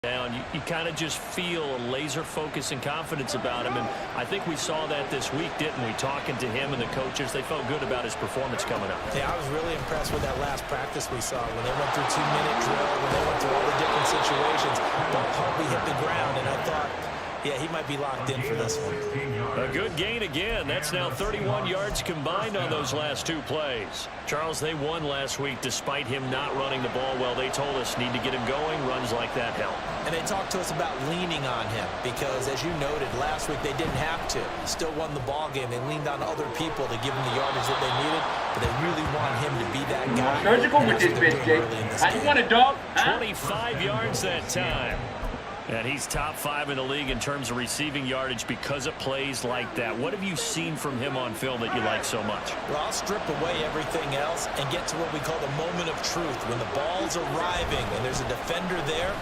down, you kind of just feel a laser focus and confidence about him, and I think we saw that this week, didn't we? Talking to him and the coaches, they felt good about his performance coming up. Yeah, I was really impressed with that last practice we saw when they went through 2-minute drill, when they went through all the different situations. But hardly hit the ground, and I thought, yeah, he might be locked in for this one. A good gain again. That's now 31 yards combined on those last two plays. Charles, they won last week despite him not running the ball well. They told us need to get him going. Runs like that help. And they talked to us about leaning on him because, as you noted, last week they didn't have to. Still won the ball game. They leaned on other people to give them the yardage that they needed, but they really want him to be that guy. Surgical with this bitch, Jake. How you want a dog? 25 yards that time. And he's top 5 in the league in terms of receiving yardage because of plays like that. What have you seen from him on film that you like so much? Well, I'll strip away everything else and get to what we call the moment of truth. When the ball's arriving and there's a defender there,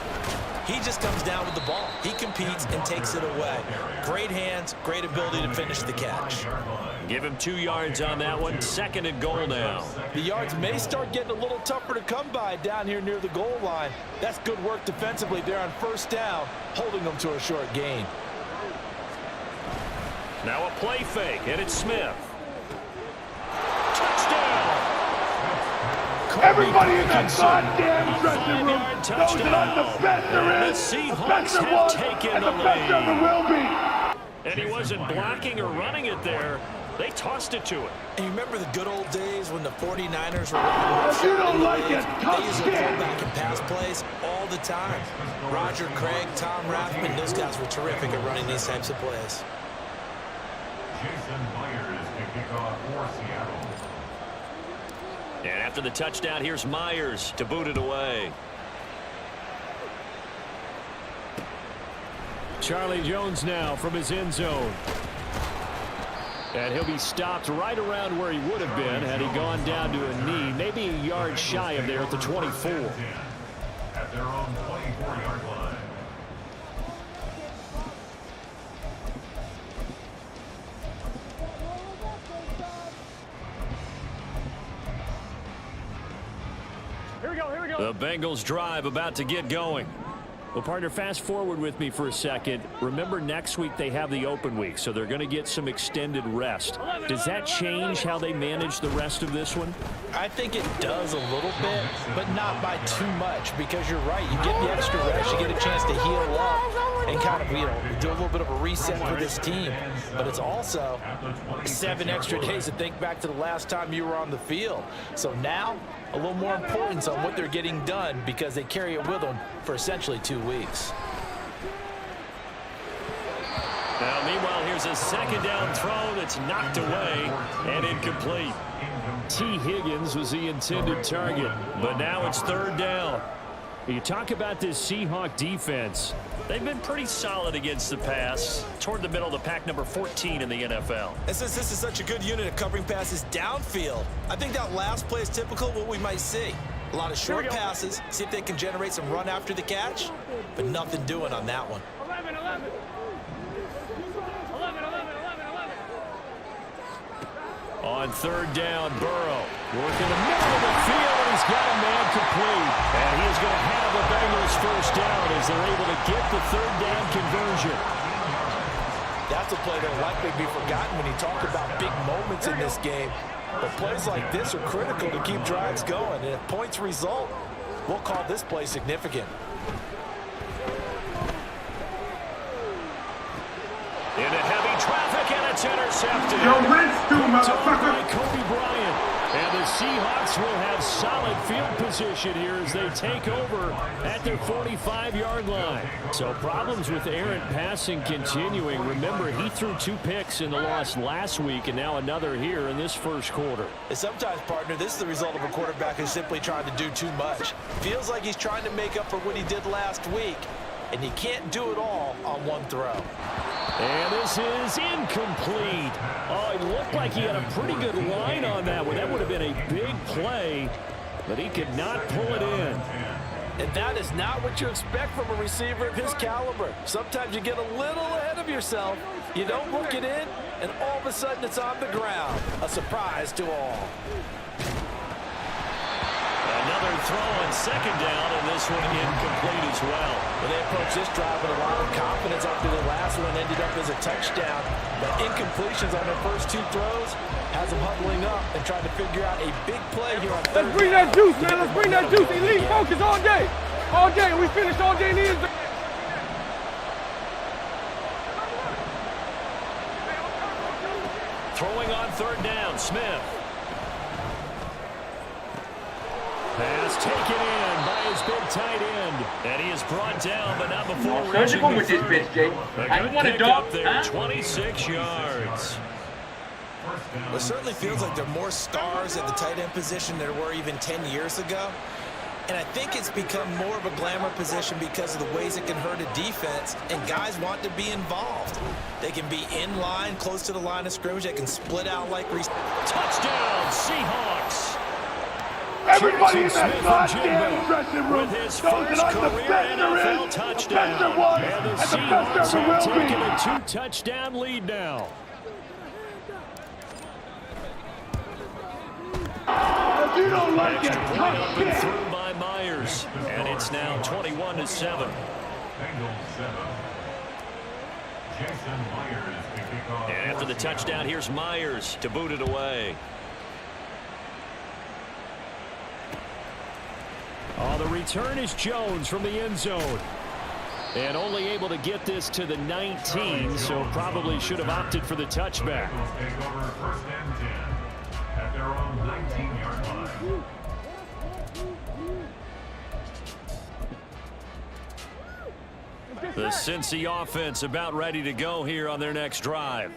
he just comes down with the ball. He competes and takes it away. Great hands, great ability to finish the catch. Give him 2 yards on that one. 2nd and goal now. The yards may start getting a little tougher to come by down here near the goal line. That's good work defensively there on first down, holding them to a short gain. Now a play fake, and it's Smith. Touchdown! Everybody in that goddamn dressing room knows that I'm the best there is. The best Seahawks there was, have taken and the the best ever lead. will be. And he wasn't blocking or running it there. They tossed it to him. And you remember the good old days when the 49ers were running If you don't like it, they used to pull come back and pass plays all the time. Roger Craig, Tom Rathman, those guys were terrific at running these types of plays. Jason Myers to kick off for Seattle. And after the touchdown, here's Myers to boot it away. Charlie Jones now from his end zone. And he'll be stopped right around where he would have been had he gone down to a knee, maybe a yard shy of there at the 24. At their own 24-yard line. Here we go. The Bengals drive about to get going. Well, partner, fast forward with me for a second. Remember, next week they have the open week, so they're going to get some extended rest. Does that change how they manage the rest of this one? I think it does a little bit, but not by too much, because you're right. You get the extra rest, you get a chance to heal up and kind of, do a little bit of a reset for this team. But it's also 7 extra days to think back to the last time you were on the field. So now, a little more importance on what they're getting done because they carry it with them for essentially 2 weeks. Now, meanwhile, here's a 2nd down throw that's knocked away and incomplete. T. Higgins was the intended target, but now it's 3rd down. You talk about this Seahawk defense. They've been pretty solid against the pass, toward the middle of the pack, number 14 in the NFL. And since this is such a good unit of covering passes downfield, I think that last play is typical of what we might see. A lot of short passes, see if they can generate some run after the catch, but nothing doing on that one. 11. On 3rd down, Burrow working the middle of the field, and he's got a man complete. And he is going to have the Bengals 1st down as they're able to get the 3rd down conversion. That's a play that will likely be forgotten when you talk about big moments in this game. But plays like this are critical to keep drives going. And if points result, we'll call this play significant. Into heavy traffic, and it's intercepted. Yo, Reds do, motherfucker. By Kobe Bryant. And the Seahawks will have solid field position here as they take over at their 45-yard line. So problems with errant passing continuing. Remember, he threw 2 picks in the loss last week, and now another here in this 1st quarter. And sometimes, partner, this is the result of a quarterback who's simply trying to do too much. Feels like he's trying to make up for what he did last week, and you can't do it all on one throw. And this is incomplete. Oh, it looked like he had a pretty good line on that one. That would have been a big play, but he could not pull it in. And that is not what you expect from a receiver of his caliber. Sometimes you get a little ahead of yourself, you don't look it in, and all of a sudden it's on the ground. A surprise to all. Another throw on second down, and this one incomplete as well. Well, they approached this drive with a lot of confidence after the last one ended up as a touchdown. But incompletions on their first two throws has them huddling up and trying to figure out a big play here on third. Let's bring that juice, man. Let's bring that juice. Elite focus all day. All day. We finished all day in the end zone. Throwing on third down, Smith. Pass taken in by his big tight end. And he is brought down, but not before reaching Surgical the with this 30. bitch, Jake. A You want a good dog? pick up there, Huh? 26 yards. It certainly feels like there are more stars at the tight end position than there were even 10 years ago. And I think it's become more of a glamour position because of the ways it can hurt a defense, and guys want to be involved. They can be in line, close to the line of scrimmage. They can split out like... Touchdown, Seahawks. Everybody in Jackson that Smith goddamn dressing room with his knows first that I'm the career best there NFL is, touchdown. the best there was, And the and the best Seahawks there have will be. taken a 2-touchdown lead now. If you don't like it, Extra point come up and get it. through by Myers. And it's now 21-7. Bengals 7. Jason Myers to kick off. And after the touchdown, here's Myers to boot it away. Oh, the return is Jones from the end zone. And only able to get this to the 19, so probably should have opted for the touchback. Bengals take over first and 10 at their own 19-yard line. The Cincy offense about ready to go here on their next drive.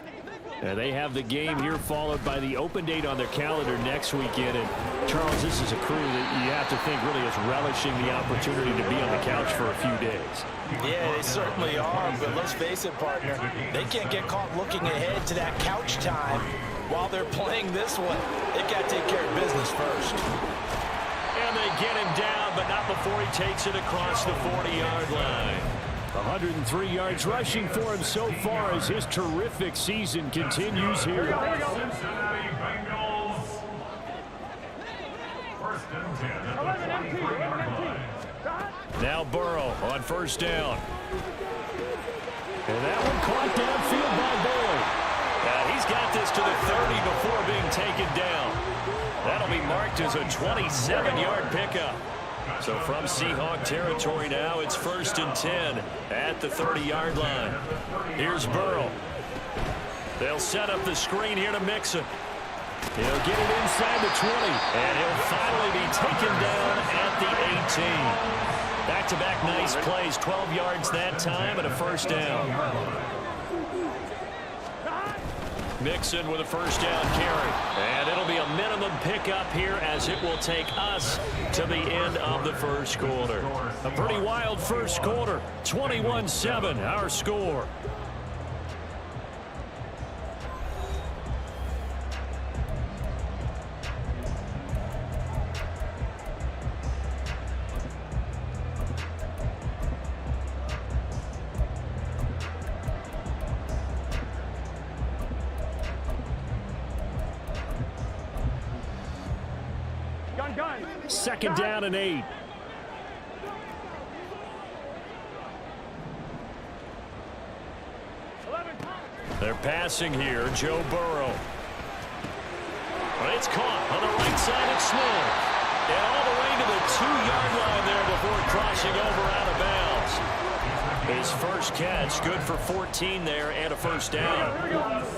And they have the game here followed by the open date on their calendar next weekend. And Charles, this is a crew that you have to think really is relishing the opportunity to be on the couch for a few days. Yeah, they certainly are, but let's face it, partner, they can't get caught looking ahead to that couch time while they're playing this one. They've got to take care of business first. And they get him down, but not before he takes it across the 40-yard line. 103 yards rushing for him so far as his terrific season continues here. Cincinnati Bengals. First and 10 at the 23-yard line. Now Burrow on first down. And that one caught downfield by Boyd. He's got this to the 30 before being taken down. That'll be marked as a 27-yard pickup. So from Seahawk territory now, it's first and 10 at the 30-yard line. Here's Burrow. They'll set up the screen here to Mixon. He'll get it inside the 20, and he'll finally be taken down at the 18. Back-to-back nice plays, 12 yards that time and a first down. Mixon with a first down carry. And it'll be a minimum pickup here as it will take us to the end of the first quarter. A pretty wild first quarter. 21-7, our score. Second down and 8. They're passing here. Joe Burrow. But it's caught on the right side of Smith. And all the way to the 2-yard line there before crossing over out of bounds. His first catch, good for 14 there and a first down.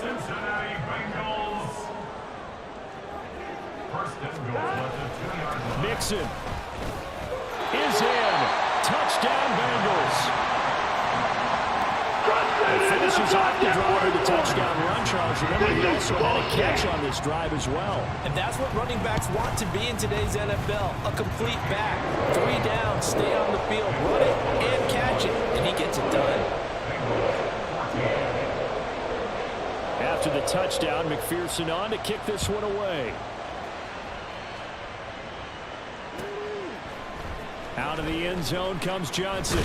Cincinnati Bengals. First and goal at the 2-yard line. Mixon is in. Touchdown, Bengals. It finishes off the drive with a touchdown run, Charles. Remember, he also had a catch on this drive as well. And that's what running backs want to be in today's NFL. A complete back. 3 down, stay on the field, run it, and catch it. And he gets it done. After the touchdown, McPherson on to kick this one away. Out of the end zone comes Johnson.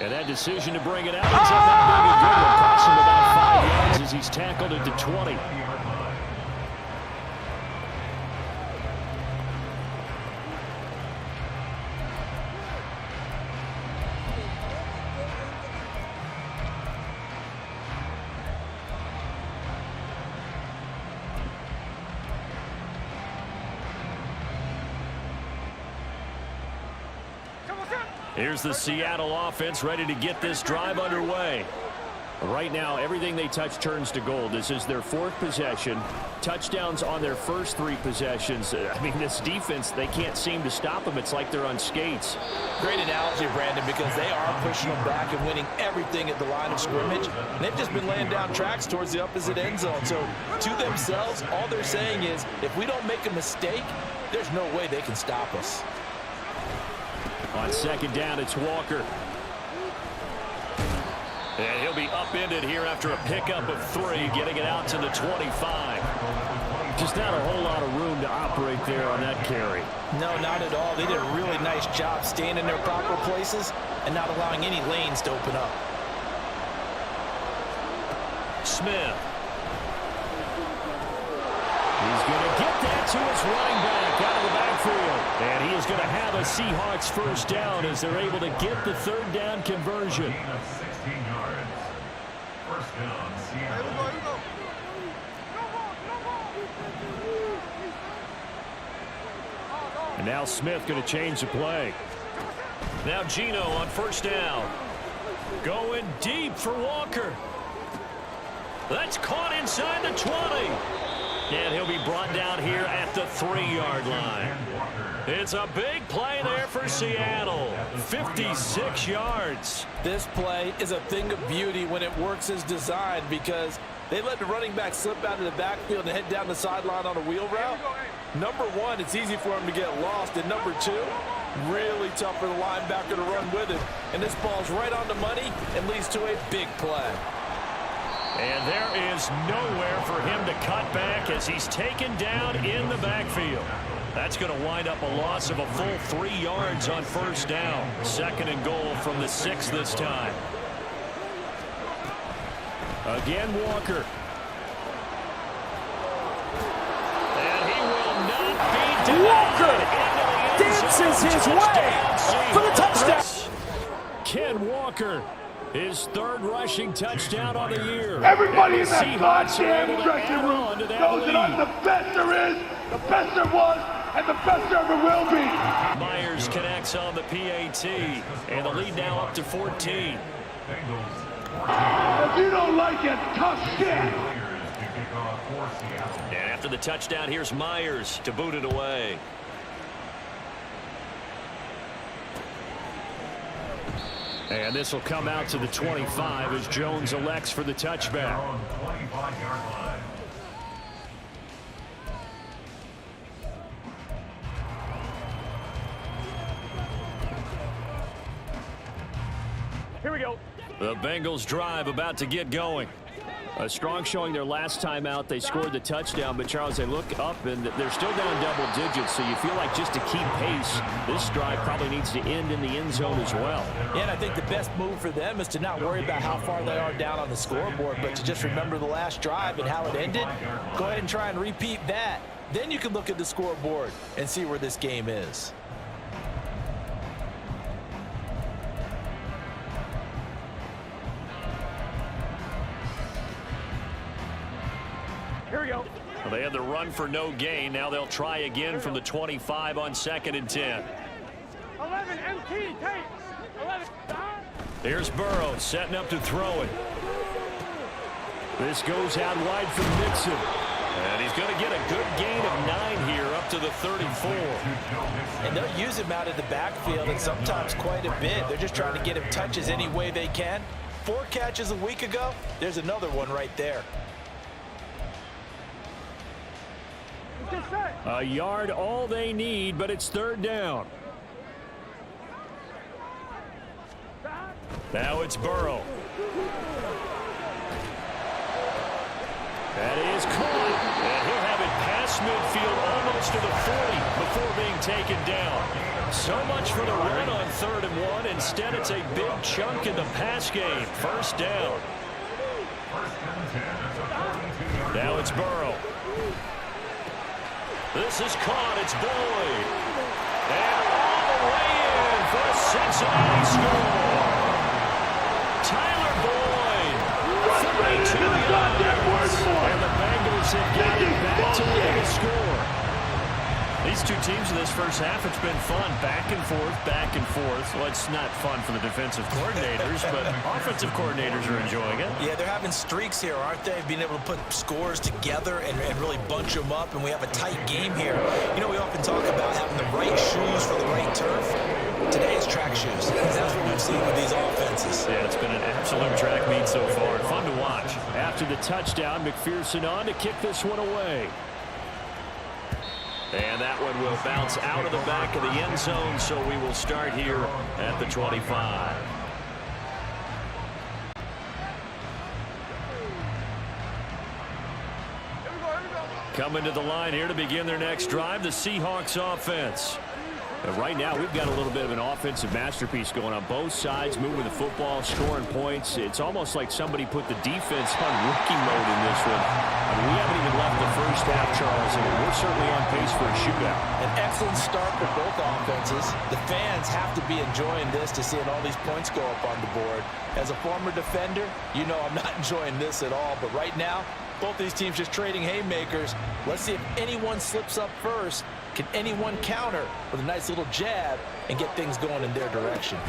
And that decision to bring it out ends up not being a good one. Costs him about 5 yards as he's tackled at the 20. Here's the Seattle offense ready to get this drive underway. Right now, everything they touch turns to gold. This is their 4th possession. Touchdowns on their first 3 possessions. I mean, this defense, they can't seem to stop them. It's like they're on skates. Great analogy, Brandon, because they are pushing them back and winning everything at the line of scrimmage. And they've just been laying down tracks towards the opposite end zone. So to themselves, all they're saying is, if we don't make a mistake, there's no way they can stop us. On second down, it's Walker. And he'll be upended here after a pickup of 3, getting it out to the 25. Just not a whole lot of room to operate there on that carry. No, not at all. They did a really nice job staying in their proper places and not allowing any lanes to open up. Smith. He's going to get that to his running back out of the backfield. And he is going to have a Seahawks first down as they're able to get the 3rd down conversion. 16 yards. First down, Seattle. And now Smith going to change the play. Now Gino on first down. Going deep for Walker. That's caught inside the 20. And he'll be brought down here at the 3-yard line. It's a big play there for Seattle. 56 yards. This play is a thing of beauty when it works as designed because they let the running back slip out of the backfield and head down the sideline on a wheel route. Number 1, it's easy for him to get lost. And number 2, really tough for the linebacker to run with him. And this ball's right on the money and leads to a big play. And there is nowhere for him to cut back as he's taken down in the backfield. That's going to wind up a loss of a full 3 yards on first down. 2nd and goal from the 6 this time. Again, Walker. And he will not be denied. Walker dances his way for the touchdown. Ken Walker, his 3rd rushing touchdown on the year. Everybody in that goddamn dressing room knows that I'm the best there is, the best there was, and the best there ever will be. Myers connects on the PAT, and the lead now up to 14. If you don't like it, tough shit. And after the touchdown, here's Myers to boot it away. And this will come out to the 25 as Jones elects for the touchback. Here we go. The Bengals drive about to get going. A strong showing their last time out. They scored the touchdown, but Charles, they look up and they're still down double digits, so you feel like just to keep pace, this drive probably needs to end in the end zone as well. Yeah, and I think the best move for them is to not worry about how far they are down on the scoreboard, but to just remember the last drive and how it ended. Go ahead and try and repeat that. Then you can look at the scoreboard and see where this game is. Here we go. Well, they had the run for no gain. Now they'll try again from the 25 on 2nd and 10. 11 MT, take. 11. Here's Burrow setting up to throw it. This goes out wide for Mixon. And he's going to get a good gain of 9 here up to the 34. And they'll use him out of the backfield and sometimes quite a bit. They're just trying to get him touches any way they can. 4 catches a week ago. There's another one right there. A yard all they need, but it's 3rd down. Now it's Burrow. That is caught. And he'll have it past midfield almost to the 40 before being taken down. So much for the run on 3rd and 1. Instead, it's a big chunk in the pass game. First down. Now it's Burrow. This is caught. It's Boyd. And all the way in for a Cincinnati score. Tyler Boyd. 32 yards. And the Bengals have got it back to win the score. These two teams in this first half, it's been fun. Back and forth, back and forth. Well, it's not fun for the defensive coordinators, but offensive coordinators are enjoying it. Yeah, they're having streaks here, aren't they? Being able to put scores together and really bunch them up, and we have a tight game here. You know, we often talk about having the right shoes for the right turf. Today it's track shoes. That's what we've seen with these offenses. Yeah, it's been an absolute track meet so far. Fun to watch. After the touchdown, McPherson on to kick this one away. And that one will bounce out of the back of the end zone, so we will start here at the 25. Coming to the line here to begin their next drive, the Seahawks offense. And right now, we've got a little bit of an offensive masterpiece going on both sides, moving the football, scoring points. It's almost like somebody put the defense on rookie mode in this one. I mean, we haven't even left the first half, Charles, and we're certainly on pace for a shootout. An excellent start for both offenses. The fans have to be enjoying this to seeing all these points go up on the board. As a former defender, you know I'm not enjoying this at all. But right now, both these teams just trading haymakers. Let's see if anyone slips up first. Can anyone counter with a nice little jab and get things going in their direction?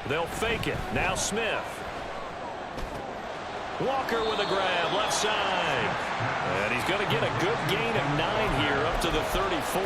They'll fake it. Now Smith. Walker with a grab, left side. And he's going to get a good gain of 9 here up to the 34.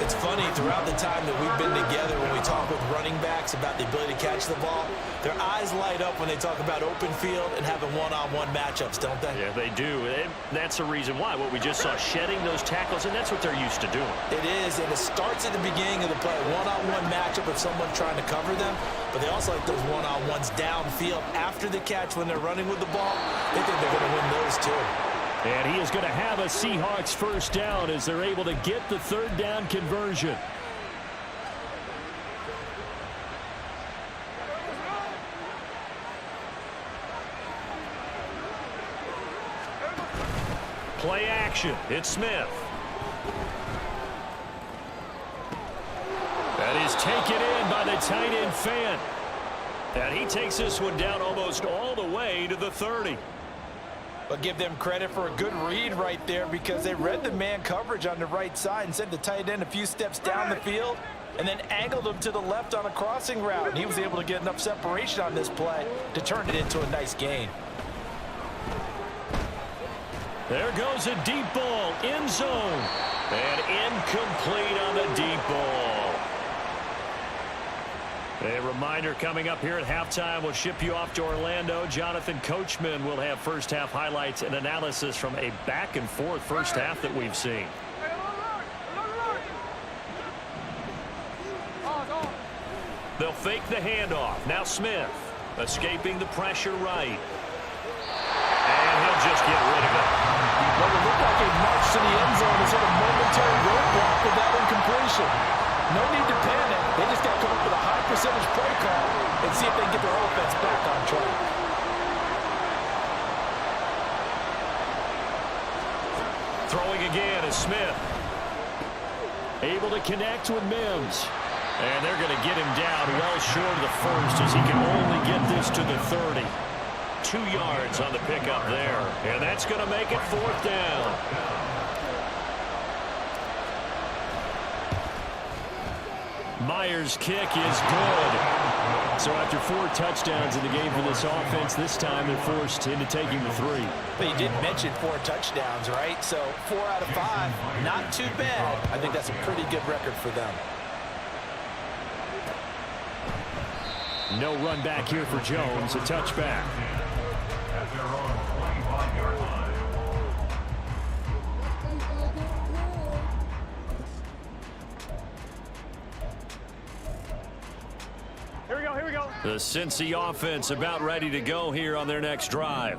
It's funny, throughout the time that we've been together, when we talk with running backs about the ability to catch the ball, their eyes light up when they talk about open field and having one-on-one matchups, don't they? Yeah, they do. And that's the reason why. What we just saw, shedding those tackles, and that's what they're used to doing. It is, and it starts at the beginning of the play. One-on-one matchup of someone trying to cover them, but they also like those one-on-ones downfield after the catch when they're running with the ball. They think they're going to win those too. And he is going to have a Seahawks first down as they're able to get the third down conversion. Play action. It's Smith. That is taken in by the tight end Fant. And he takes this one down almost all the way to the 30. But give them credit for a good read right there, because they read the man coverage on the right side and sent the tight end a few steps down the field and then angled him to the left on a crossing route. And he was able to get enough separation on this play to turn it into a nice gain. There goes a deep ball, end zone, and incomplete on the deep ball. A reminder coming up here at halftime, we'll ship you off to Orlando. Jonathan Coachman will have first half highlights and analysis from a back and forth first half that we've seen. They'll fake the handoff. Now Smith escaping the pressure right. And he'll just get rid of it. Well, it looked like a march to the end zone is sort of momentary roadblock with that incompletion. No need to panic. They just got to come up with a high percentage play call and see if they can get their offense back on track. Throwing again is Smith. Able to connect with Mims. And they're going to get him down well short of the first as he can only get this to the 30. 2 yards on the pickup there. And that's going to make it fourth down. Myers' kick is good. So after 4 touchdowns in the game for this offense, this time they're forced into taking the 3. But you did mention 4 touchdowns, right? So 4 out of 5, not too bad. I think that's a pretty good record for them. No run back here for Jones, a touchback. At their own 25-yard line. Here we go. The Cincy offense about ready to go here on their next drive.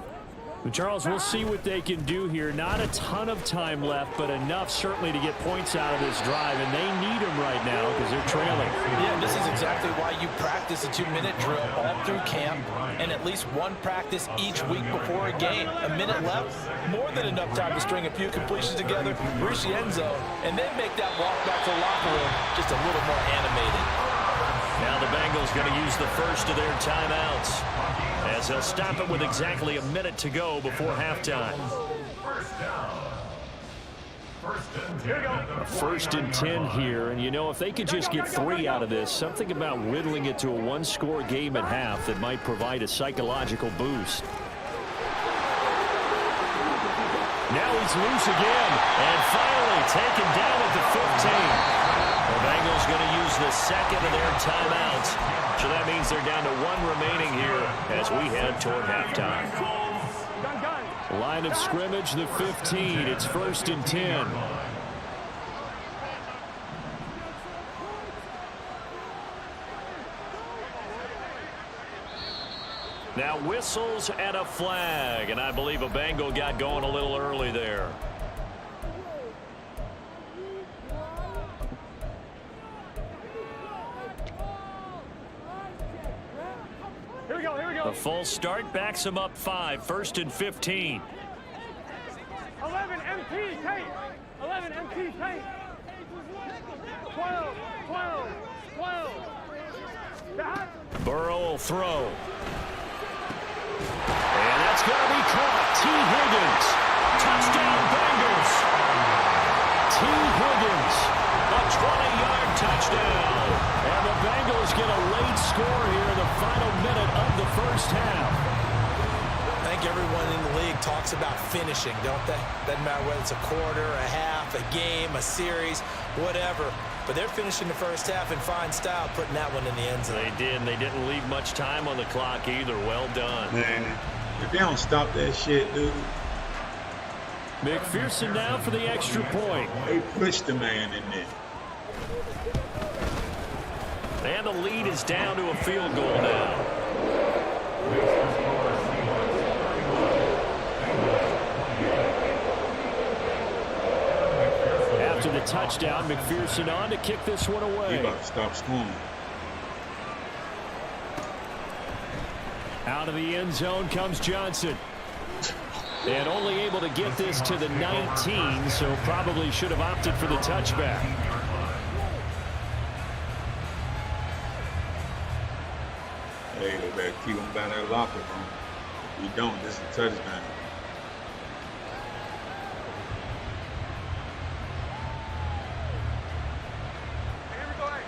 Charles, we'll see what they can do here. Not a ton of time left, but enough certainly to get points out of this drive, and they need them right now because they're trailing. Yeah, this is exactly why you practice a 2-minute drill all through camp and at least one practice each week before a game. A minute left, more than enough time to string a few completions together, reach the end zone, and then make that walk back to the locker room just a little more animated. Now the Bengals going to use the first of their timeouts as they'll stop it with exactly a minute to go before halftime. A 1st and 10 here, and you know, if they could just get 3 out of this, something about whittling it to a 1-score game at half that might provide a psychological boost. Now he's loose again, and finally taken down at the 15. The Bengals going to use the second of their timeouts, so that means they're down to 1 remaining here as we head toward halftime. Line of scrimmage, the 15. It's 1st and 10. Now whistles and a flag, and I believe a Bengal got going a little early there. Here we go. The full start backs him up 5, 1st and 15. 11 MT tape. 11 MT tape. 12. Burrow will throw. And that's going to be caught. T. Higgins. Touchdown Bengals. T. Higgins. A 20-yard touchdown. And the Bengals get a late score here in the final minute of the first half. I think everyone in the league talks about finishing, don't they? Doesn't matter whether it's a quarter, a half, a game, a series, whatever. But they're finishing the first half in fine style, putting that one in the end zone. They did, and they didn't leave much time on the clock either. Well done. Man, if they don't stop that shit, dude. McPherson now for the extra point. They pushed the man in there. And the lead is down to a field goal now. After the touchdown, McPherson on to kick this one away. He about to stop scoring. Out of the end zone comes Johnson. And only able to get this to the 19, so probably should have opted for the touchback. Hey, they better keep him by that locker room. If you don't, this is a touchdown.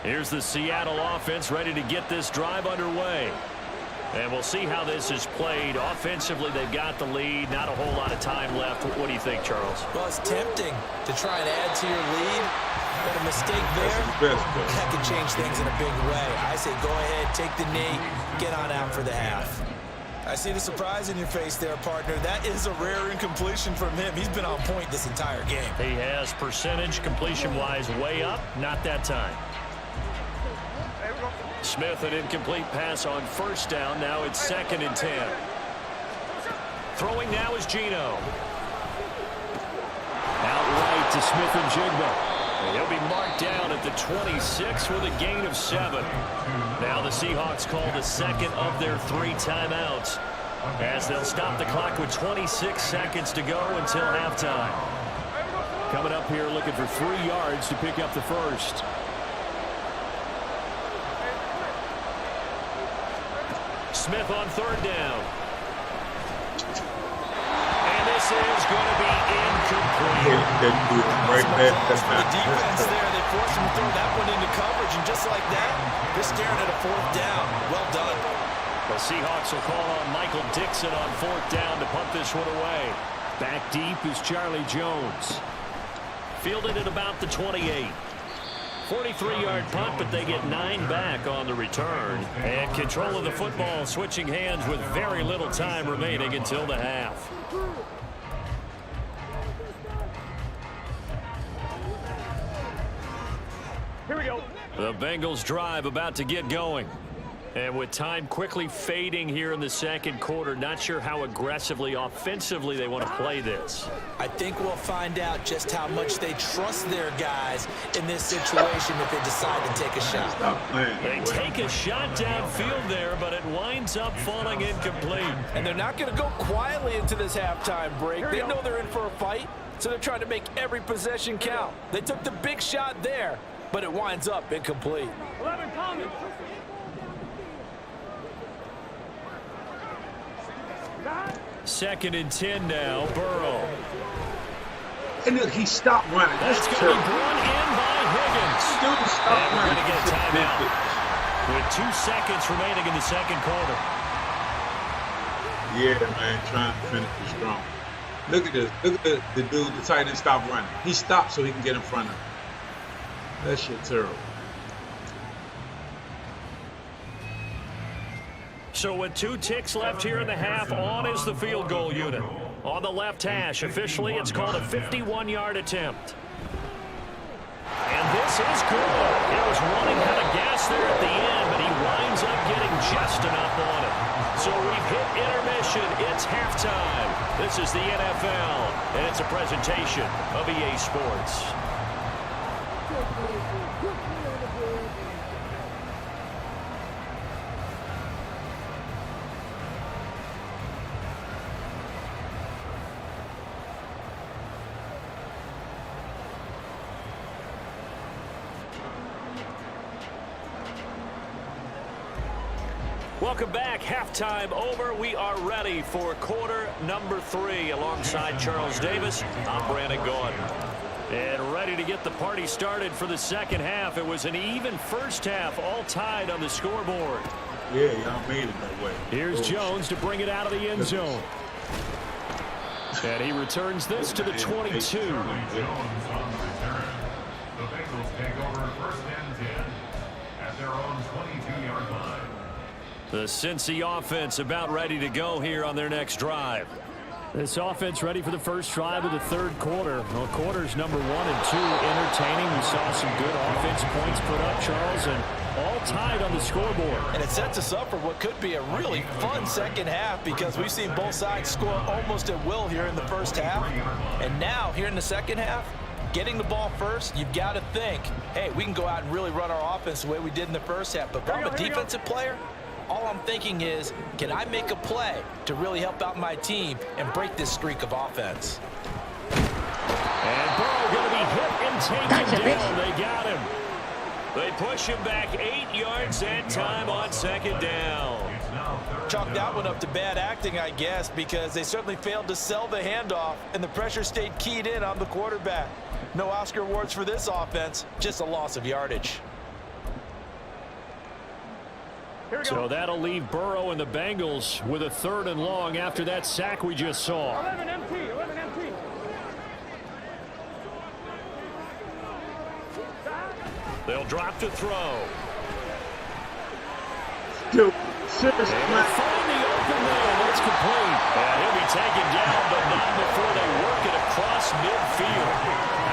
Here's the Seattle offense ready to get this drive underway. And we'll see how this is played. Offensively, they've got the lead. Not a whole lot of time left. What do you think, Charles? Well, it's tempting to try and add to your lead. But a mistake there, that could change things in a big way. I say go ahead, take the knee, get on out for the half. I see the surprise in your face there, partner. That is a rare incompletion from him. He's been on point this entire game. He has percentage completion-wise way up. Not that time. Smith, an incomplete pass on 1st down. Now it's 2nd and 10. Throwing now is Geno. Out right to Smith and Jigba. And he'll be marked down at the 26 with a gain of 7. Now the Seahawks call the second of their 3 timeouts as they'll stop the clock with 26 seconds to go until halftime. Coming up here looking for 3 yards to pick up the first. Smith on 3rd down. And this is going to be incomplete. That's for the defense there. They forced him to throw that one into coverage, and just like that, they're staring at a 4th down. Well done. The Seahawks will call on Michael Dixon on 4th down to punt this one away. Back deep is Charlie Jones. Fielded at about the 28. 43-yard punt, but they get 9 back on the return. And control of the football switching hands with very little time remaining until the half. Here we go. The Bengals drive about to get going. And with time quickly fading here in the second quarter, not sure how aggressively, offensively they want to play this. I think we'll find out just how much they trust their guys in this situation if they decide to take a shot. They take a shot downfield there, but it winds up falling incomplete. And they're not going to go quietly into this halftime break. They know they're in for a fight, so they're trying to make every possession count. They took the big shot there, but it winds up incomplete. 11 Thomas. 2nd and 10 now. Burrow. And look, he stopped running. That's going to be brought in by Higgins. Dude, stop And we're running. going to get a timeout with 2 seconds remaining in the second quarter. Yeah, man, trying to finish it strong. Look at this. Look at the dude, the tight end, stopped running. He stopped so he can get in front of him. That shit terrible. So with 2 ticks left here in the half, on is the field goal unit. On the left hash, officially it's called a 51-yard attempt. And this is good. It was running out of gas there at the end, but he winds up getting just enough on it. So we've hit intermission. It's halftime. This is the NFL, and it's a presentation of EA Sports. Welcome back. Halftime over. We are ready for quarter number 3. Alongside Charles Davis, I'm Brandon Gordon. And ready to get the party started for the second half. It was an even first half, all tied on the scoreboard. Yeah, y'all made it that way. Here's Jones to bring it out of the end zone. And he returns this to the 22. Jones on the return. The Bengals take over 1st and 10 at their own 22-yard line. The Cincy offense about ready to go here on their next drive. This offense ready for the first drive of the third quarter. Well, quarters number 1 and 2 entertaining. We saw some good offense points put up, Charles, and all tied on the scoreboard. And it sets us up for what could be a really fun second half because we've seen both sides score almost at will here in the first half. And now, here in the second half, getting the ball first, you've got to think, hey, we can go out and really run our offense the way we did in the first half. But if I'm a defensive player, all I'm thinking is, can I make a play to really help out my team and break this streak of offense? And Burrow going to be hit and taken down. They got him. They push him back 8 yards that time on second down. Chalk that one up to bad acting, I guess, because they certainly failed to sell the handoff, and the pressure stayed keyed in on the quarterback. No Oscar awards for this offense, just a loss of yardage. So that'll leave Burrow and the Bengals with a 3rd and long after that sack we just saw. 11 MT, 11 MT. They'll drop to throw. Dude, And they'll find the open man. That's complete. And he'll be taken down, but not before they work it across midfield.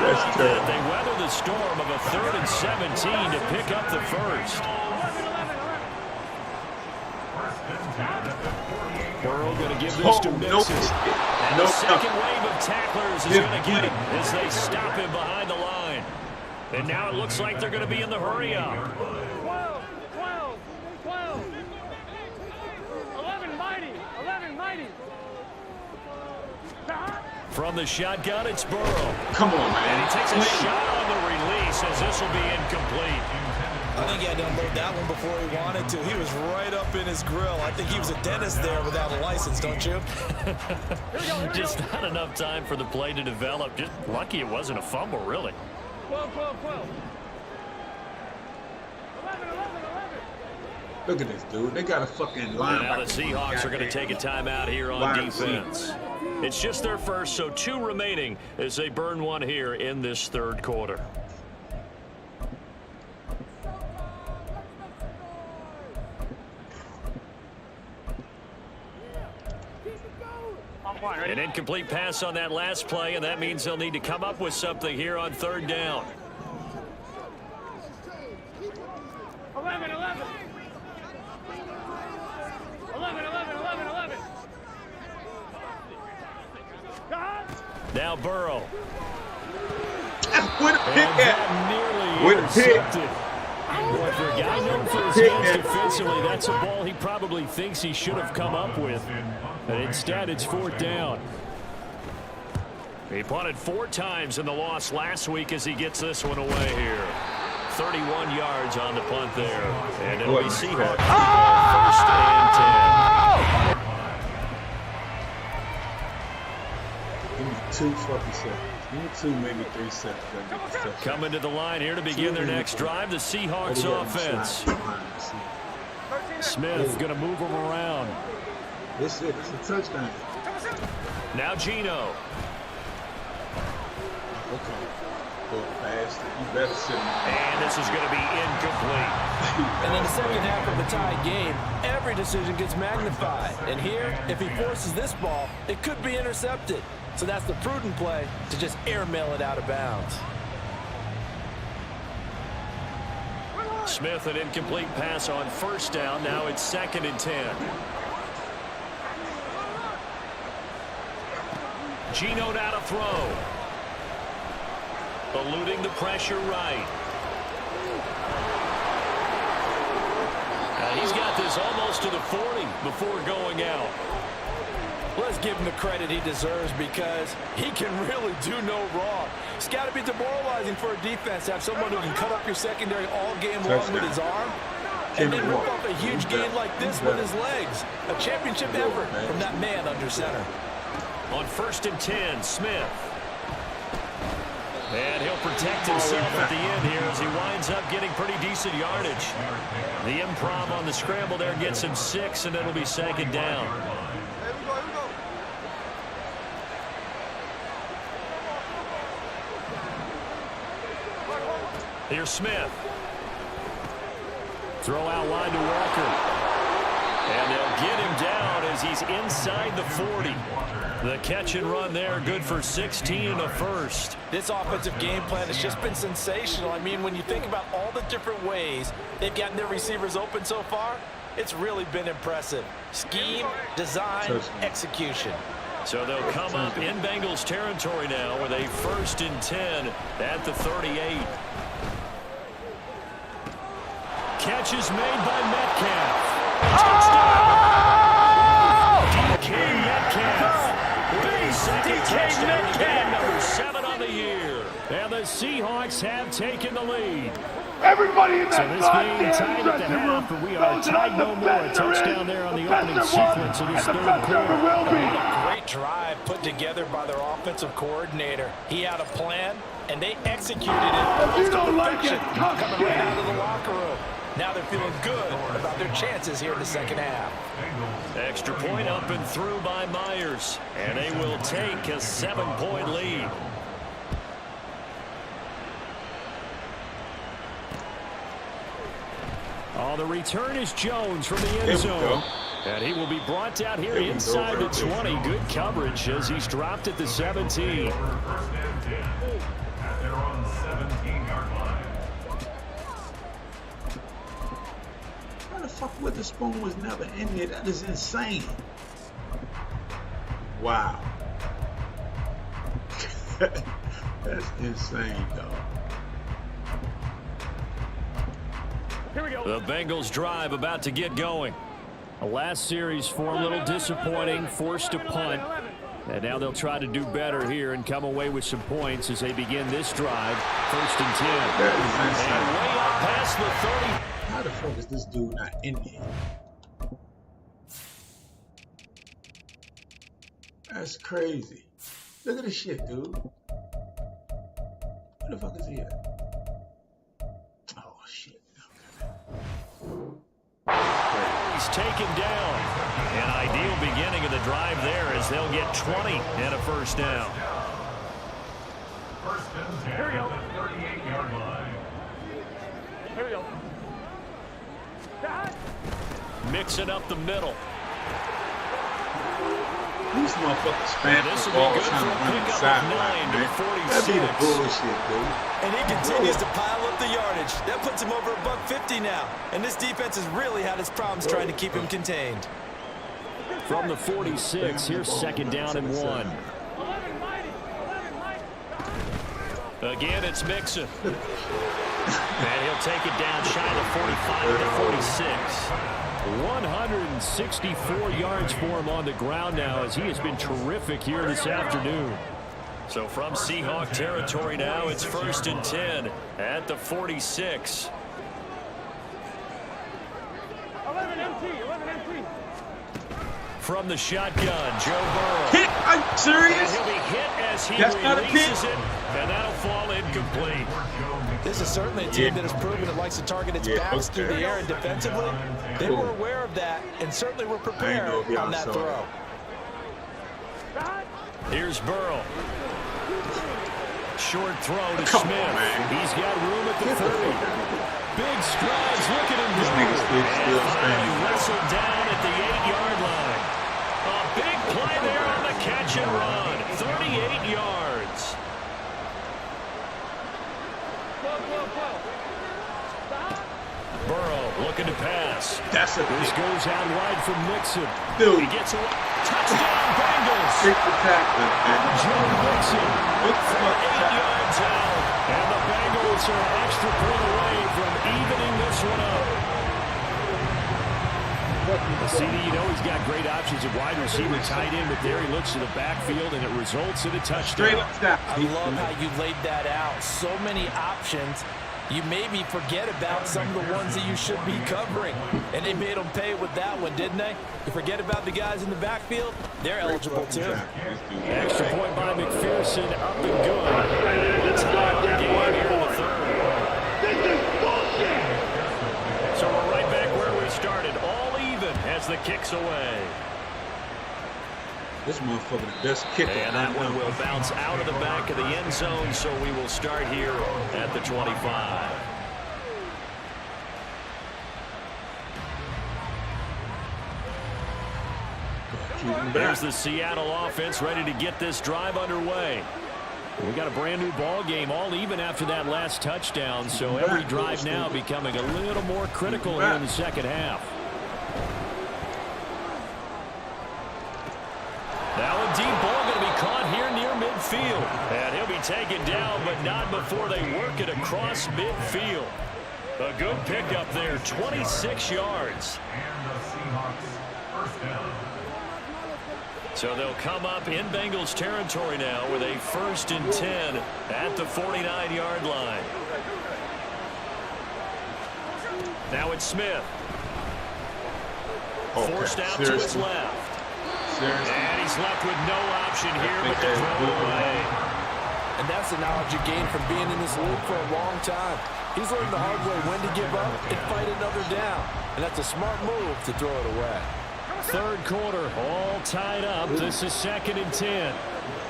That's terrible. They weather the storm of a 3rd and 17 to pick up the first. Burrow going to give this to Mixon. And the second wave of tacklers is going to get him as they stop him behind the line. And now it looks like they're going to be in the hurry-up. 12, 12, 12. 11 mighty, 11 mighty. From the shotgun, it's Burrow. Come on, man. And he takes a shot on the release as this will be incomplete. I think he had to unload that one before he wanted to. He was right up in his grill. I think he was a dentist there without a license, don't you? Just not enough time for the play to develop. Just lucky it wasn't a fumble, really. 12, 12, 12. 11, 11, 11. Look at this, dude. They got a fucking line. Now the Seahawks are going to take a timeout here on defense. It's just their first, so 2 remaining as they burn one here in this third quarter. An incomplete pass on that last play, and that means they'll need to come up with something here on 3rd down. 11, 11. 11, 11, 11, 11. Now Burrow. Where the pick And at? that nearly Where the pick? intercepted. Boy, for a guy known for his hands defensively, that's a ball he probably thinks he should have come up with. But instead, it's 4th down. He punted 4 times in the loss last week as he gets this one away here. 31 yards on the punt there. And it'll be Seahawks. 1st and 10. 2 fucking seconds. Give me 2, maybe 3 seconds. Coming to the line here to begin their next drive, the Seahawks offense. Smith going to move them around. This it. It's a touchdown. Now Geno. Okay. Go fast. You better sit him. And this is going to be incomplete. And in the second half of the tied game, every decision gets magnified. And here, if he forces this ball, it could be intercepted. So that's the prudent play to just airmail it out of bounds. Smith, an incomplete pass on first down. Now it's 2nd and 10. Geno now to throw. Eluding the pressure right. He's got this almost to the 40 before going out. Let's give him the credit he deserves because he can really do no wrong. It's got to be demoralizing for a defense to have someone who can cut up your secondary all game long with his arm and then rip off a huge gain like this with his legs. A championship effort from that man under center. On 1st and 10, Smith. And he'll protect himself at the end here as he winds up getting pretty decent yardage. The improv on the scramble there gets him 6, and it'll be 2nd down. Here's Smith. Throw out wide to Walker. And they'll get him down as he's inside the 40. The catch and run there, good for 16 and a first. This offensive game plan has just been sensational. I mean, when you think about all the different ways they've gotten their receivers open so far, it's really been impressive. Scheme, design, execution. So they'll come up in Bengals territory now with a 1st and 10 at the 38. Catch is made by Metcalf. Touchdown. Metcalf. Second touchdown again, number 7 on the year. And the Seahawks have taken the lead. Everybody in that so this game tied at the half, but we are tied no more. A touchdown there on the opening sequence of this 3rd quarter. A great drive put together by their offensive coordinator. He had a plan, and they executed it. If you don't like it, coming right out of the locker room. Now they're feeling good about their chances here in the second half. Extra point up and through by Myers. And they will take a 7-point lead. Oh, the return is Jones from the end zone. And he will be brought down here inside the 20. Good coverage as he's dropped at the 17. At their own 17-yard line. How the fuck Witherspoon was never in here? That is insane. Wow. That's insane, though. Here we go. The Bengals drive about to get going. The last series for a little disappointing, forced a punt. And now they'll try to do better here and come away with some points as they begin this drive. 1st and 10. And way up past the 30. How the fuck is this dude not in here? That's crazy. Look at this shit, dude. Where the fuck is he at? Oh, shit. He's taken down. An ideal beginning of the drive there as they'll get 20 and a 1st down. 1st and 10 at the 38-yard line. Here we go. Mixing up the middle. These motherfuckers spam the ball trying to run the sideline, man. That be the bullshit, dude. And he continues to pile up the yardage. That puts him over $150 now. And this defense has really had its problems trying to keep him contained. From the 46, here's 2nd down and 1. Again, it's Mixon. And he'll take it down shy of the 45 at the 46. 164 yards for him on the ground now as he has been terrific here this afternoon. So from Seahawk territory now, it's 1st and 10 at the 46. 11 MT. From the shotgun, Joe Burrow. Are you serious? And he'll be hit as he That's not a releases pick. it, and that'll fall incomplete. This is certainly a team that has proven it likes to target its backs through the air and defensively. They were aware of that and certainly were prepared on that throw. Here's Burrow. Short throw to Come on, Smith. man. He's got room at the 30. Big strides. Look at him This go. nigga's still And finally standing. wrestled down at the 8-yard line. A big play there on the catch and run. 38 yards. Burrow looking to pass. That's a This pick. goes out wide from Nixon. Dude. He gets away. Touchdown, Bengals. Pick the tackle, man. Joe Mixon Look for for 8 the yards out. And the Bengals are an extra point away from evening this one up. CD, you know he's got great options at wide receiver, tight end, but there he looks to the backfield, and it results in a touchdown. Straight up snap. I love how you laid that out. So many options. You maybe forget about some of the ones that you should be covering. And they made them pay with that one, didn't they? You forget about the guys in the backfield, they're eligible too. Extra point by McPherson, up and good. Let's tie up the game here in the third. This is bullshit! So we're right back where we started, all even as the kick's away. This motherfucker the best kicker. And that one will bounce out of the back of the end zone, so we will start here at the 25. There's the Seattle offense ready to get this drive underway. We got a brand new ball game, all even after that last touchdown, so every drive now becoming a little more critical here in the second half. Now a deep ball going to be caught here near midfield. And he'll be taken down, but not before they work it across midfield. A good pickup there, 26 yards. And the Seahawks first down. So they'll come up in Bengals territory now with a 1st and 10 at the 49-yard line. Now it's Smith. Forced out to his left. And he's left with no option here but to throw away. And that's the knowledge you gain from being in this league for a long time. He's learned the hard way when to give up and fight another down. And that's a smart move to throw it away. Third quarter, all tied up. This is 2nd and 10.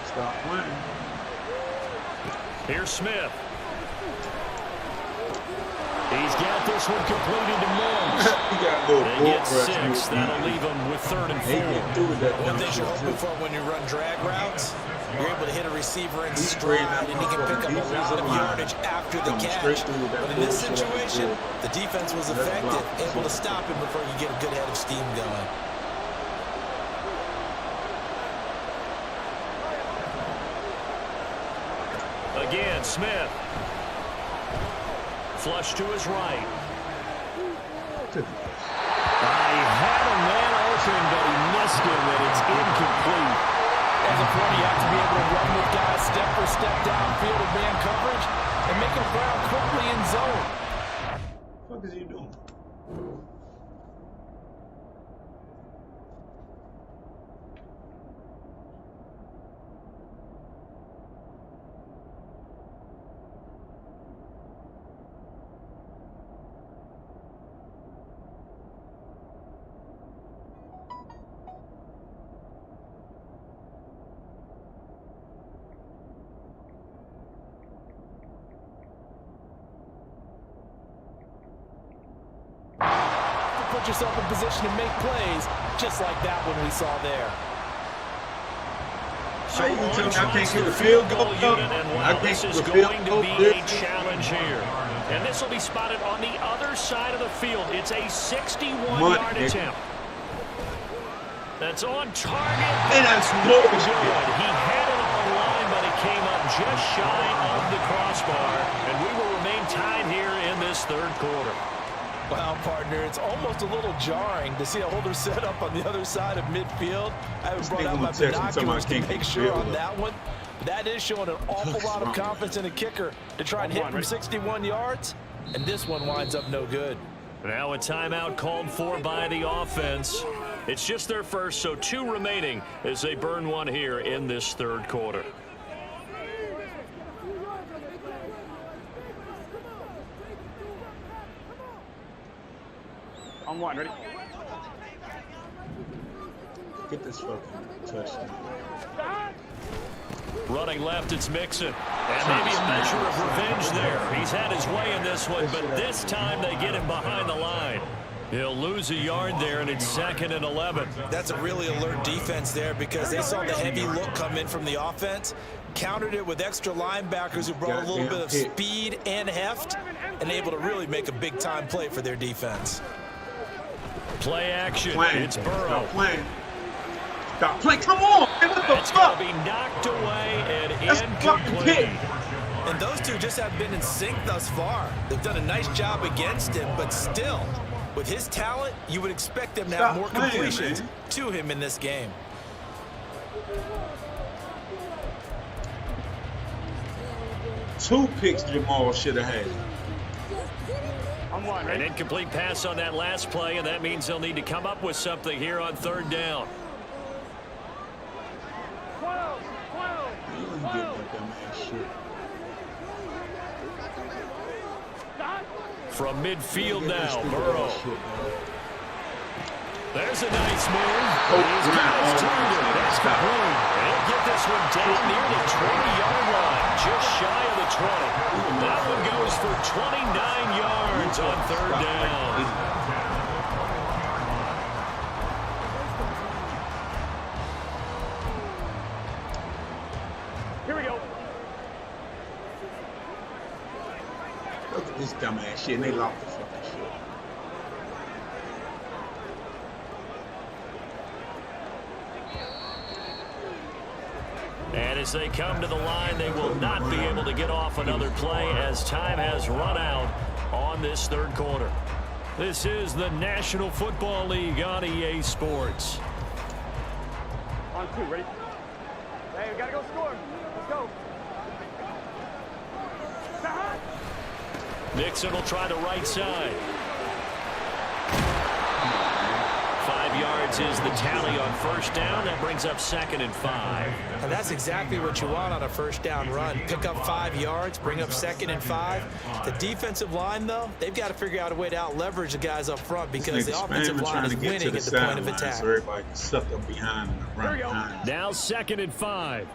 Stop winning. Here's Smith. He's got this one completed to Mills. He got a little They bull get crush. 6. That'll leave him with 3rd and 4. He can do that. One thing you're hoping for when you run drag routes, you're able to hit a receiver in He's stride, straight and he can pick up a lot of yardage after the catch. But in this situation, the defense was effective, able to stop him before you get a good head of steam going. Again, Smith. Flush to his right. I had a man open, but he missed him, and it's incomplete. As a point, you have to be able to run with guys step for step downfield of man coverage and make them ground quickly in zone. What the fuck is he doing? Put yourself in position to make plays just like that one we saw there. So you tell me I can't get the field goal up? I can't This get is the field going to goal be a up? challenge here. And this will be spotted on the other side of the field. It's a 61-yard attempt. That's on target. And that's good. bullshit. He had it on the line, but it came up just shy of the crossbar. And we will remain tied here in this third quarter. Well, partner, it's almost a little jarring to see a holder set up on the other side of midfield. I haven't brought out my binoculars to make sure on that one. That is showing an awful lot of confidence in a kicker to try and hit from 61 yards, and this one winds up no good. Now a timeout called for by the offense. It's just their first, so 2 remaining as they burn one here in this third quarter. On 1, ready? Get this fucking touchdown. Running left, it's Mixon. And maybe a measure of revenge there. He's had his way in this one, but this time they get him behind the line. He'll lose a yard there, and it's 2nd and 11. That's a really alert defense there because they saw the heavy look come in from the offense, countered it with extra linebackers who brought a little bit of speed and heft, and able to really make a big-time play for their defense. Play action. It's Burrow. Stop playing. Stop playing. Come on, man. What the That's fuck? going to be knocked away and That's fucking incomplete. pick. And those two just have been in sync thus far. They've done a nice job against him, but still, with his talent, you would expect them to have more completions to him in this game. Two picks Jamal should have had. On 1, An ready? incomplete pass on that last play, and that means they'll need to come up with something here on 3rd down. 12, 12, You ain't getting that dumbass shit. stop. From midfield now, Stupid Burrow. ass shit, man. There's a nice move. Oh, He's got his wow. target. That's Stop. complete. He'll get this one down near the 20-yard line, just shy of the 20. That one goes for 29 yards on 3rd down. Here we go. Look at this dumbass shit, and they lost the fucking shit. And as they come to the line, they will not be able to get off another play as time has run out on this 3rd quarter. This is the National Football League on EA Sports. On 2, ready? Hey, we gotta go score. Let's go. Mixon will try the right side. 5 yards is the tally on 1st down. That brings up 2nd and 5. And that's exactly what you want on a 1st down run. Pick up 5 yards, bring up 2nd and 5. The defensive line, though, they've got to figure out a way to out-leverage the guys up front because the offensive line is winning at the point of attack. So everybody can suck them behind and run behind. Now 2nd and 5.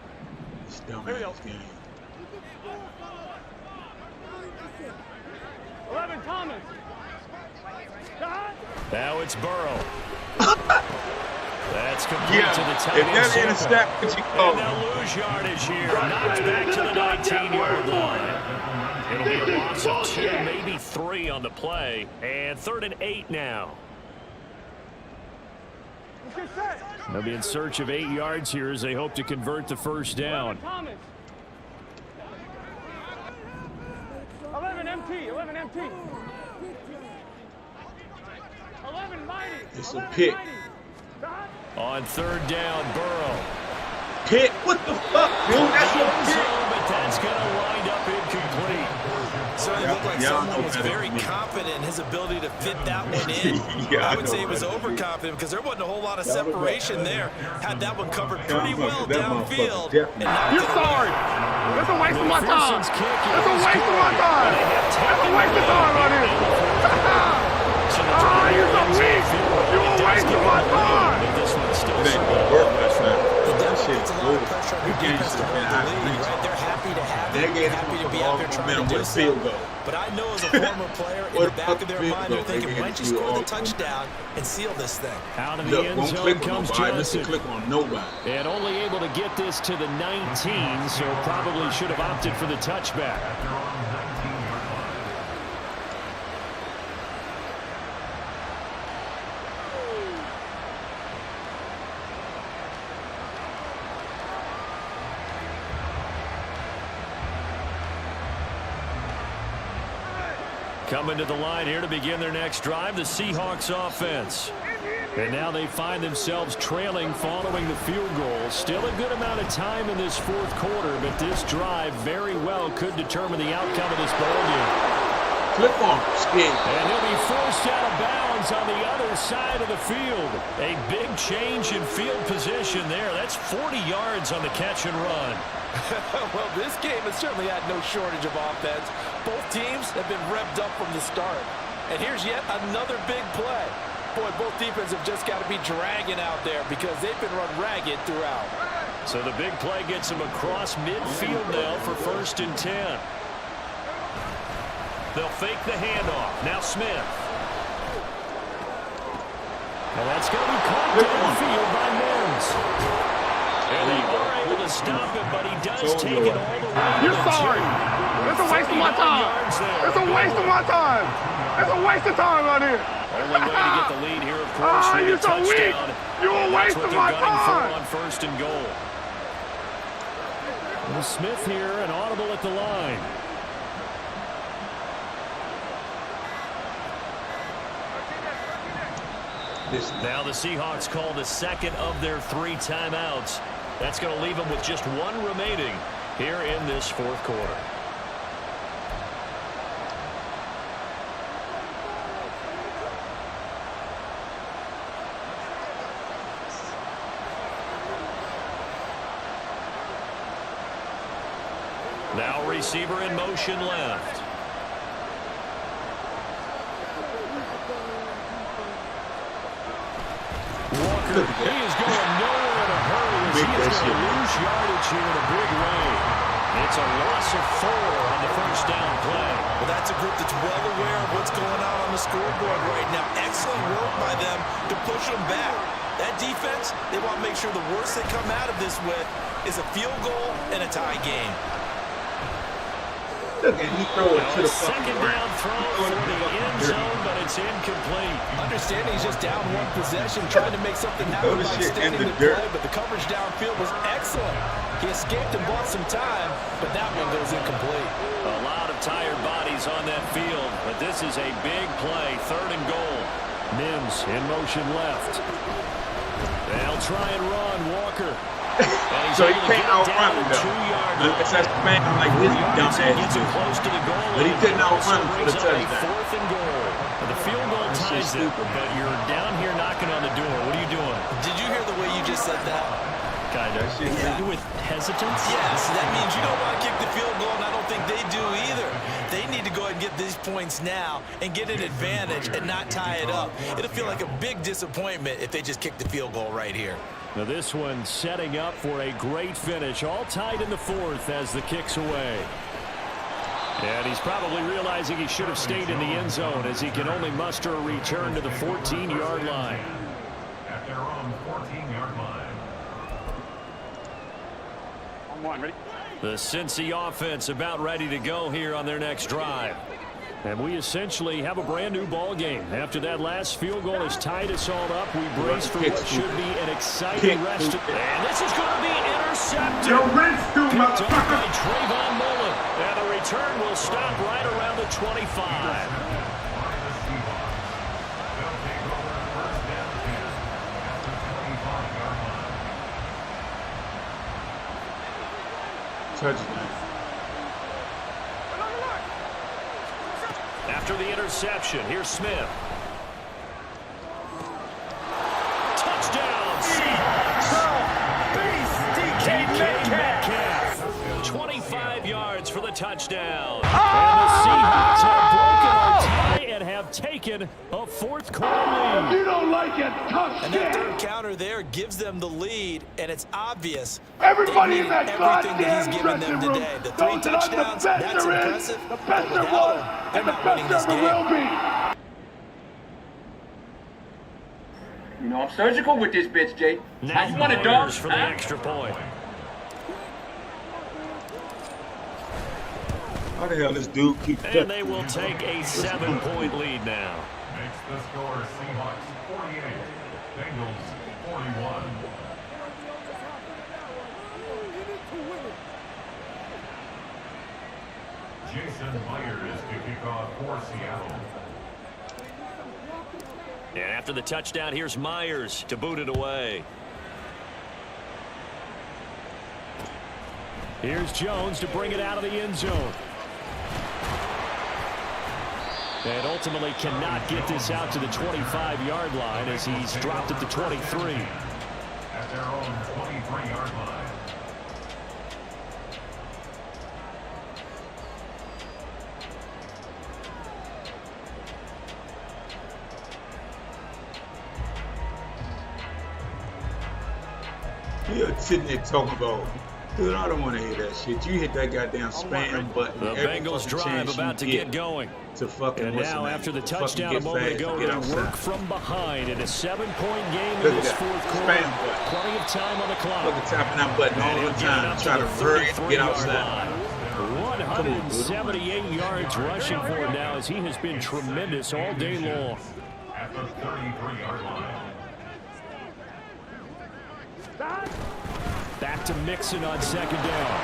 This dumbass game. 11, Thomas. Now it's Burrow. That's complete to the tight if end that circle. intercept, what you And call they'll lose yardage here. Knocked back to the 19-yard line. It'll be a loss of 2, maybe 3 on the play. And 3rd and 8 now. Let's get set. They'll be in search of 8 yards here as they hope to convert the 1st down. 11, Thomas. 11, MT. 11, MT. 11, Mighty. It's a 11, pick. Mighty. Stop. On 3rd down, Burrow. Pick. What the fuck, dude? That's your End pick. zone, but that's going to wind up incomplete. Certainly looked like Yeah, I someone know was better very than me. confident in his ability to fit that one in. Yeah, I I would know say he was better than me. overconfident because there wasn't a whole lot of That was separation better. there. Had that one covered That pretty well motherfucker downfield. definitely- And knocked You're it away. sorry. That's a waste of my time. McPherson's kick That's a is waste of my good. time. They have That's a taken waste of time right here. Ah, you're so weak. You're a waste of my time. This one still It ain't gonna work last night. The That defense shit puts a lot good. of pressure on You the can't defense to sit hold there the and lead, right? They're happy to have They it, gave happy to be all out there trying to momentum do with a field so. goal. But I know as a former player, in the What back about of their field mind, goal? they're thinking, They why don't you gave you score the all- touchdown and seal this thing? Out of the Look, end won't zone click on comes nobody. Let's Johnson. click on nobody. And only able to get this to the 19, so probably should have opted for the touchback. Coming to the line here to begin their next drive, the Seahawks offense. And now they find themselves trailing following the field goal. Still a good amount of time in this 4th quarter, but this drive very well could determine the outcome of this ballgame. Flip on him. Scared. And he'll be forced out of bounds on the other side of the field. A big change in field position there. That's 40 yards on the catch and run. Well, this game has certainly had no shortage of offense. Both teams have been revved up from the start. And here's yet another big play. Boy, both defenses have just got to be dragging out there because they've been run ragged throughout. So the big play gets him across midfield now for 1st and 10. They'll fake the handoff. Now Smith. And that's going to be caught downfield by Mims. And they are able to stop it, but he does take it all the way. You're sorry. It's a waste of my time. It's a waste of my time. It's a waste of time out here. Only way to get the lead here, of course, with a you're so weak. touchdown. You're a waste of my time. On 1st and goal. Well, Smith here, an audible at the line. Now the Seahawks call the second of their 3 timeouts. That's going to leave them with just 1 remaining here in this 4th quarter. Now receiver in motion left. Walker, he is going nowhere in a hurry as he is going to lose yardage here in a big way. It's a loss of 4 on the 1st down play. Well, that's a group that's well aware of what's going on the scoreboard right now. Excellent work by them to push them back. That defense, they want to make sure the worst they come out of this with is a field goal and a tie game. Look, and he throw it to the second down throw for the end zone, but it's incomplete. Understanding he's just down 1 possession, trying to make something happen by extending the play, but the coverage downfield was excellent. He escaped and bought some time, but that one goes incomplete. A lot of tired bodies on that field, but this is a big play, 3rd and goal. Mims in motion left. They'll try and run Walker. So he can't outrun him, though. It's that man like this dumb ass dude. But he couldn't outrun him for the touchdown. 4th and goal. The field goal ties it, but you're down here knocking on the door. What are you doing? Did you hear the way you just said that? Kind of. Yeah. With hesitance? Yes, that means you don't want to kick the field goal, and I don't think they do either. They need to go ahead and get these points now and get an advantage and not tie it up. It'll feel like a big disappointment if they just kick the field goal right here. Now this one setting up for a great finish, all tied in the 4th as the kick's away. And he's probably realizing he should have stayed in the end zone as he can only muster a return to the 14-yard line. At their own 14-yard line. I'm one, ready? The Cincy offense about ready to go here on their next drive. And we essentially have a brand new ball game. After that last field goal has tied us all up, we brace for what should be an exciting rest. And this is going to be intercepted. Yo, rinse too, Picked up by motherfucker. Trayvon Mullen. And the return will stop right around the 25. Touchdown. After the interception, here's Smith. Touchdown, Seahawks! DK Metcalf. 25 yards for the touchdown. And the Seahawks have broken our tie and have taken a 4th quarter lead. You don't like it, tough And shit. that 3rd counter there gives them the lead, and it's obvious Everybody in that everything that he's goddamn given them dressing room today. The 3 knows that I'm the touchdowns, best that's there is, impressive. the But best there without was, him, they're and the not winning best this there ever will game. be. You know, I'm surgical with this bitch, Jay. How you want a dog? Myers for the extra point. How the hell this dude keep And they will take a 7-point lead now. Makes the score Seahawks 48, Bengals 41. Jason Myers to kick off for Seattle. And after the touchdown, here's Myers to boot it away. Here's Jones to bring it out of the end zone. And ultimately cannot get this out to the 25-yard line as he's dropped at the 23. At their own 23-yard line. You're sitting there talking about, dude, I don't want to hear that shit. You hit that goddamn spam button. The Bengals drive about to get going. To fucking and now after the touchdown a moment ago, they work from behind in a 7-point game in this fourth quarter. Plenty of time on the clock. Look at tapping that button all the time. Try to hurry and get outside. 178 yards rushing for him now as he has been tremendous all day long. At the 33-yard line. Back to Mixon on second down.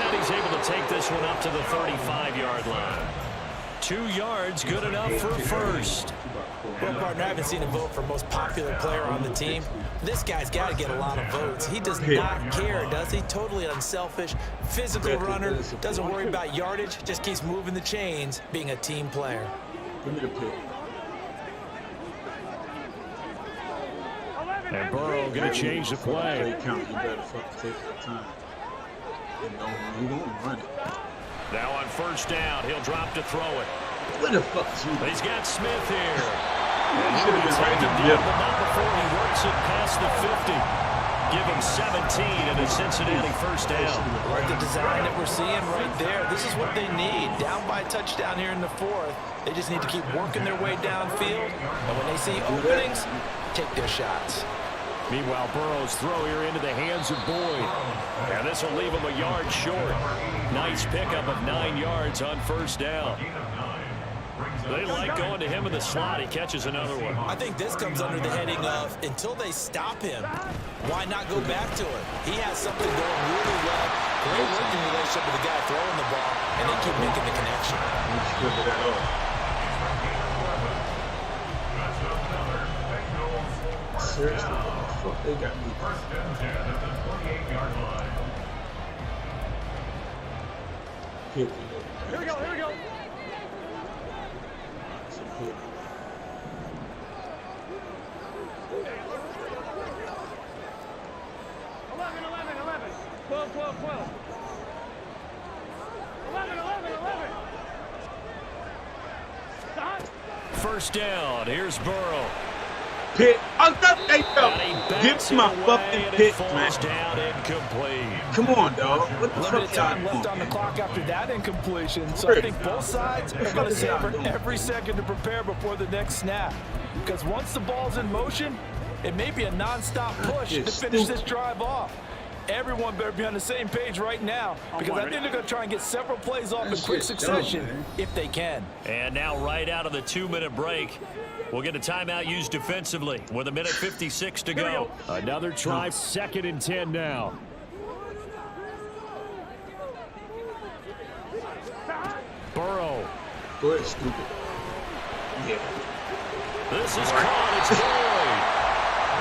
And he's able to take this one up to the 35-yard line. 2 yards, good enough for a first. Well, partner, I haven't seen a vote for most popular player on the team. This guy's got to get a lot of votes. He does not care, does he? Totally unselfish, physical runner, doesn't worry about yardage, just keeps moving the chains, being a team player. Give me the pick. And Burrow going to change the play. You better fucking take your time. You don't run it. Now on first down, he'll drop to throw it. What the fuck is he? He's got Smith here. He should have been right Taken there. down, but not before he works it past the 50. Give him 17 and a Cincinnati first down. Like the design that we're seeing right there. This is what they need. Down by a touchdown here in the fourth. They just need to keep working their way downfield. And when they see openings, take their shots. Meanwhile, Burrow's throw here into the hands of Boyd. And this will leave him a yard short. Nice pickup of 9 yards on first down. They like going to him in the slot. He catches another one. I think this comes under the heading of, until they stop him, why not go back to him? He has something going really well. Great working relationship with the guy throwing the ball, and they keep making the connection. Seriously, what the fuck they got me? First and 10 at the 28-yard line. Here we go, here we go. First down. Here's Burrow. Pick. There you go. Give my fucking pick, man. Down incomplete. Come on, dog. What the Limited fuck time y'all left on the clock after that incompletion, so I think both sides are going to savor every second to prepare before the next snap. Because once the ball's in motion, it may be a non-stop push to finish this drive off. Everyone better be on the same page right now, because I think they're going to try and get several plays off in quick succession if they can. And now right out of the 2-minute break, we'll get a timeout used defensively with 1:56 to go. Another try, 2nd and 10 now. Burrow. Go ahead, stupid. Yeah. This is caught. It's Boyd.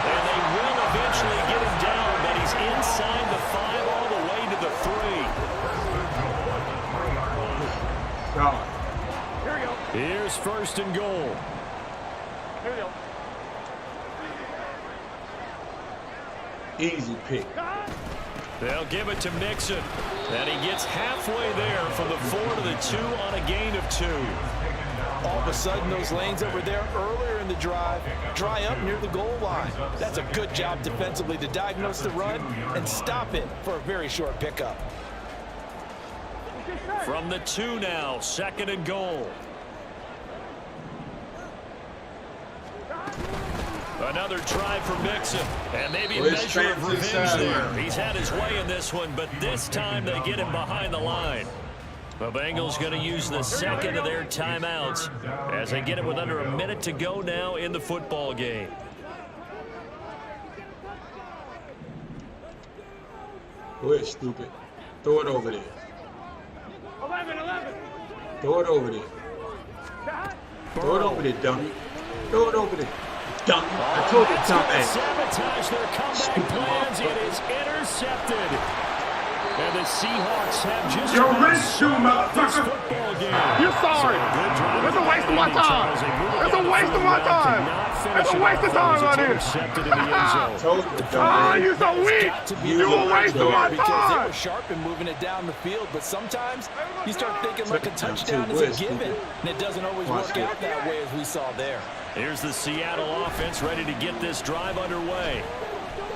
And they will eventually get him down, but he's inside the 5 all the way to the 3. God. Here we go. Here's first and goal. Here we go. Easy pick. They'll give it to Mixon. And he gets halfway there from the 4 to the 2 on a gain of 2. All of a sudden, those lanes that were there earlier in the drive dry up near the goal line. That's a good job defensively to diagnose the run and stop it for a very short pickup. From the 2 now, 2nd and goal. Another try for Mixon, and maybe a measure of revenge there. He's had his way in this one, but this time they get him behind the line. The Bengals going to use the 2nd of their timeouts as they get it with under a minute to go now in the football game. Go ahead, stupid. Throw it over there. 11. Throw it over there. Throw it over there, dummy. Throw it over there. Dummy. I told you, dummy. Sabotage their comeback plans. It is intercepted. And the Seahawks have just You're about rich, too, swept this motherfucker. football game. You're sorry. It's a waste of my time. It's a waste of my time. It's a waste of time right here. Intercepted in the end zone. Ah, you so weak. You a waste of my Because they time. were sharp in moving it down the field, but sometimes you start thinking like a touchdown is a given, and it doesn't always work out that way as we saw there. Here's the Seattle offense ready to get this drive underway.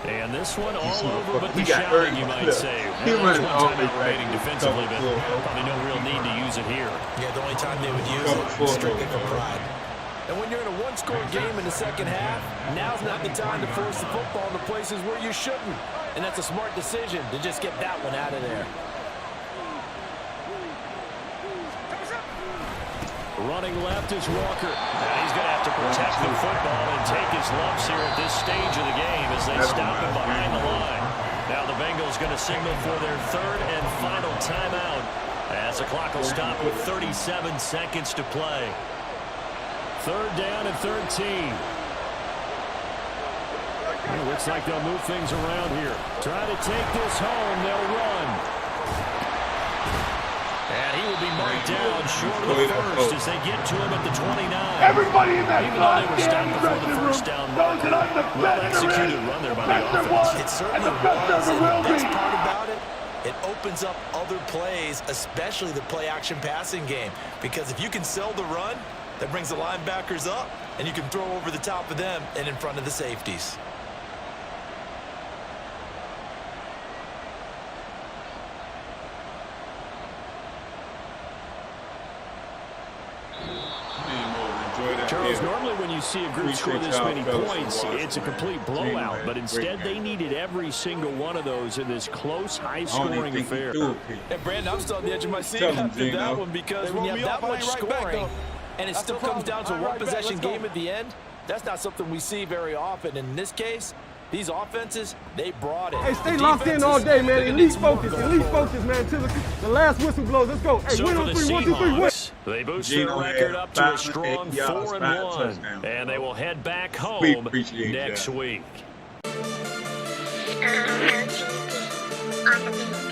And this one all over but the shouting, you might say. He Well, there's running one all timeout the way remaining back. defensively, but probably no real need to use it here. Yeah, the only time they would use it is strictly for pride. And when you're in a one-score game in the second half, now's not the time to force the football into places where you shouldn't. And that's a smart decision to just get that one out of there. Running left is Walker. And he's going to have to protect the football and take his lumps here at this stage of the game as they stop him behind the line. Now the Bengals going to signal for their third and final timeout as the clock will stop with 37 seconds to play. Third down and 13. Well, looks like they'll move things around here. Try to take this home. They'll run. And he will be marked down short of the first as they get to him at the 29. Everybody in that Even though they were stopped goddamn before the dressing room first down knows marker. that I'm the Well best there executed is, run there by best the there offense. was, It certainly and the best there was, ever and will the best be. part about it, it opens up other plays, especially the play-action passing game. Because if you can sell the run, that brings the linebackers up, and you can throw over the top of them and in front of the safeties. Charles, normally when you see a group score this many points, it's a complete blowout. But instead, they needed every single one of those in this close, high-scoring affair. And Brandon, I'm still on the edge of my seat Tell him, after Gino. that one because when you have that much scoring and it still comes down to a one-possession game at the end, that's not something we see very often. In this case, these offenses, they brought it. Hey, stay locked in all day, man. Elite focus, man. Till the last whistle blows. Let's go. Hey, So win for on the 3, 1, 2, 3, win. Seahawks, they boost their Gino record had up to a 5 strong yards, 4-1, 5 touchdowns. and they will head back We home appreciate next that. week. On the beat.